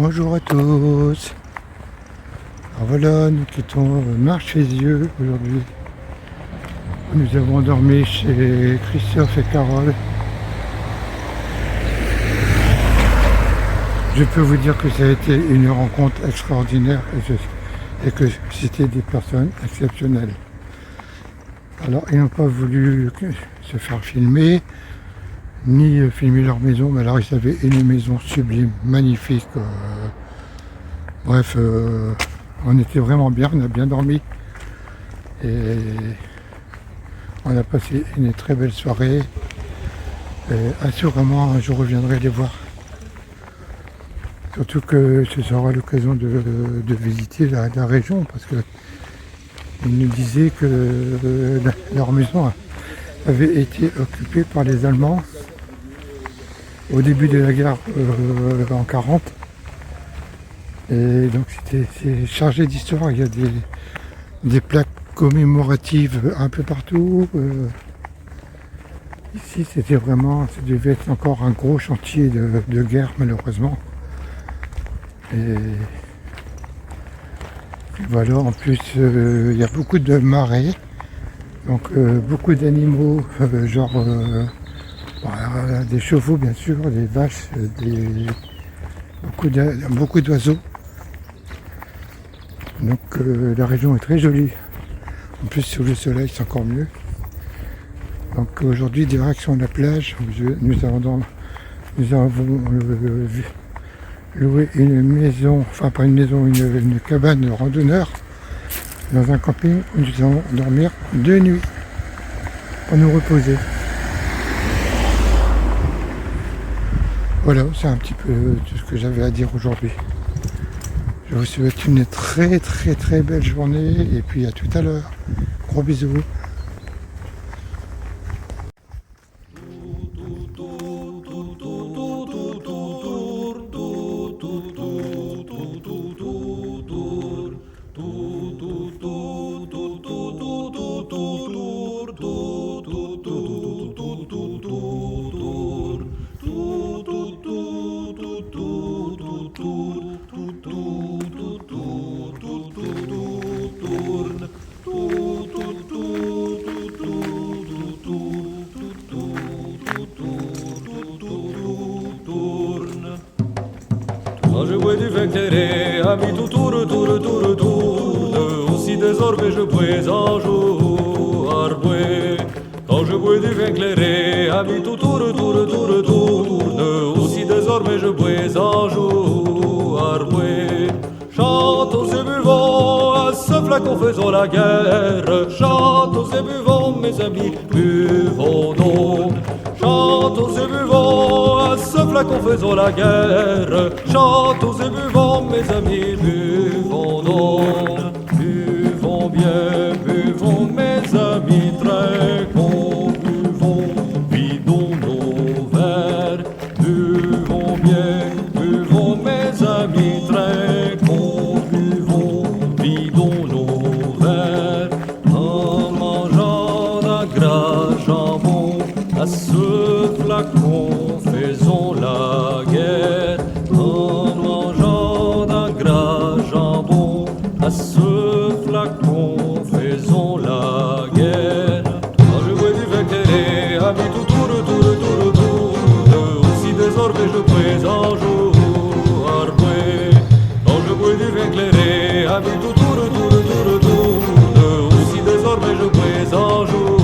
Bonjour à tous. Alors voilà, nous quittons Marchésieux aujourd'hui. Nous avons dormi chez Christophe et Carole. Je peux vous dire que ça a été une rencontre extraordinaire et que c'était des personnes exceptionnelles. Alors ils n'ont pas voulu se faire filmer, ni filmer leur maison, mais alors ils avaient une maison sublime, magnifique. Bref, on était vraiment bien, on a bien dormi. Et on a passé une très belle soirée. Et assurément, un jour, je reviendrai les voir. Surtout que ce sera l'occasion de visiter la région, parce que ils nous disaient que leur maison avait été occupée par les Allemands au début de la guerre en 40. Et donc c'est chargé d'histoire. Il y a des plaques commémoratives un peu partout. Ici, ça devait être encore un gros chantier de guerre, malheureusement. Et voilà, en plus, il y a beaucoup de marais, donc beaucoup d'animaux, des chevaux, bien sûr, des vaches, beaucoup d'oiseaux. Donc la région est très jolie. En plus, sous le soleil, c'est encore mieux. Donc aujourd'hui, direction la plage, nous avons loué une maison, enfin pas une maison, une cabane de randonneur dans un camping où nous allons dormir 2 nuits pour nous reposer. Voilà, c'est un petit peu tout ce que j'avais à dire aujourd'hui. Je vous souhaite une très belle journée et puis à tout à l'heure. Gros bisous. Quand je bois du vin clairé, ami tout tourne, aussi désormais je bois un jour boire. Quand je bois du vin clairé, ami tout tourne, aussi désormais je bois un jour boire. Chantons et buvons, à ce flacon faisons la guerre. Chantons et buvons, mes amis, buvons donc. Chantons et buvons, à ce flacon faisons la guerre. Chantons et buvons, mes amis, buvons donc. Buvons bien, buvons, mes amis, très con. Buvons, vidons nos verres. Buvons bien, buvons, mes amis, très con. Buvons, vidons nos verres. En mangeant d'un gras jambon, à ce flacon faisons la guerre. En mangeant d'un gras jambon, à ce flacon faisons la guerre. Quand je bois du vin clairé, ami tout tourne, aussi désormais je bois un jour boire. Quand je bois du vin clairé, ami tout tourne, aussi désormais je bois un jour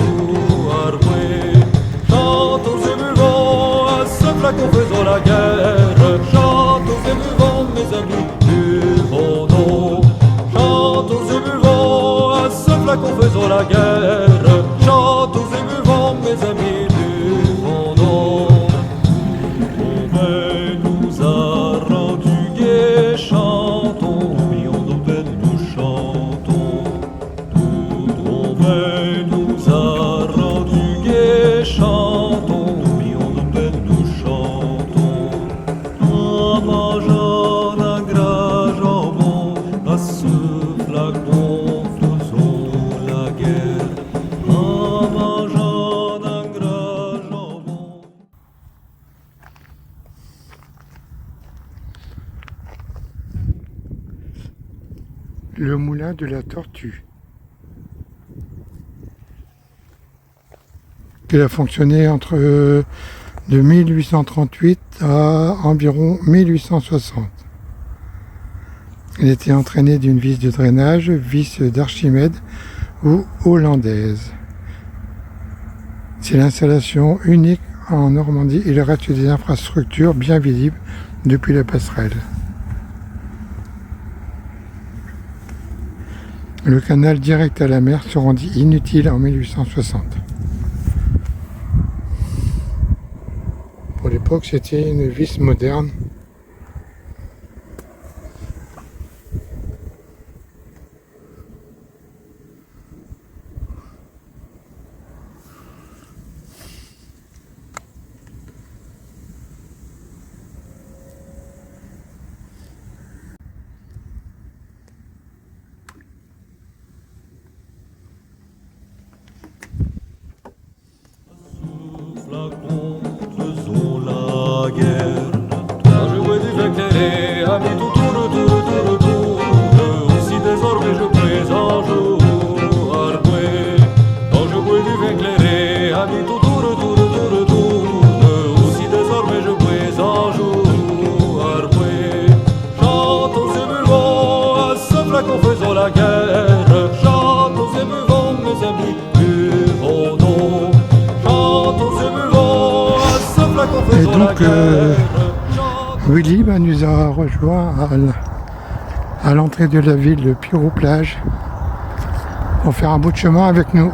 boire. Chantons et buvons, à le moulin de la Tortue. Il a fonctionné entre de 1838 à environ 1860. Il était entraîné d'une vis de drainage, vis d'Archimède ou hollandaise. C'est l'installation unique en Normandie. Il reste des infrastructures bien visibles depuis la passerelle. Le canal direct à la mer se rendit inutile en 1860. Pour l'époque, c'était une vis moderne. Flacon, faisons la guerre. Toi je vois du vin clairé, ami tout tour, aussi désormais je présente Arboué. Quand je bois du vin clairé, ami tout tour, aussi désormais je présente Arboué. Chantons et buvons à ce flacon, faisons la guerre. Chantons et buvons, mes amis, buvons donc. Et donc Willy nous a rejoint à l'entrée de la ville de Pyro-Plage pour faire un bout de chemin avec nous.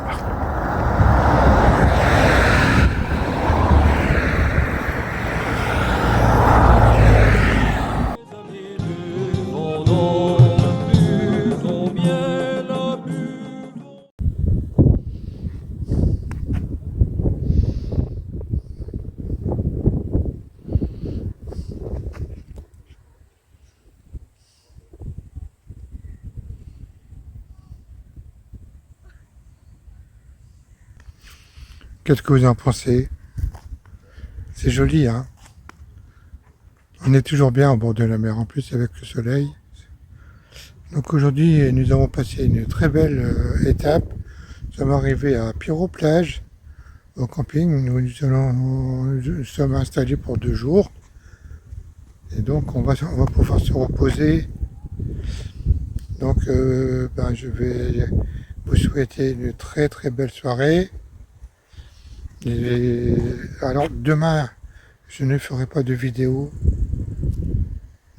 Qu'est-ce que vous en pensez? C'est joli, hein? On est toujours bien au bord de la mer, en plus avec le soleil. Donc aujourd'hui, nous avons passé une très belle étape. Nous sommes arrivés à Pyro-Plage, au camping. Nous sommes installés pour 2 jours. Et donc on va pouvoir se reposer. Donc je vais vous souhaiter une très très belle soirée. Et alors demain, je ne ferai pas de vidéo,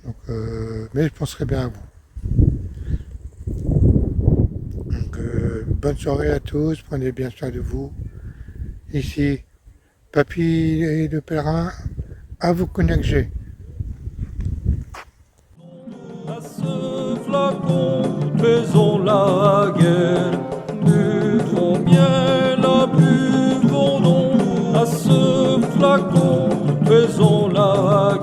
donc, mais je penserai bien à vous. Donc, bonne soirée à tous, prenez bien soin de vous. Ici, Papy et le pèlerin, à vous connecter. À ce flacon, faisons la guerre, buvons bien la buvons donc. À ce flacon, faisons la guerre.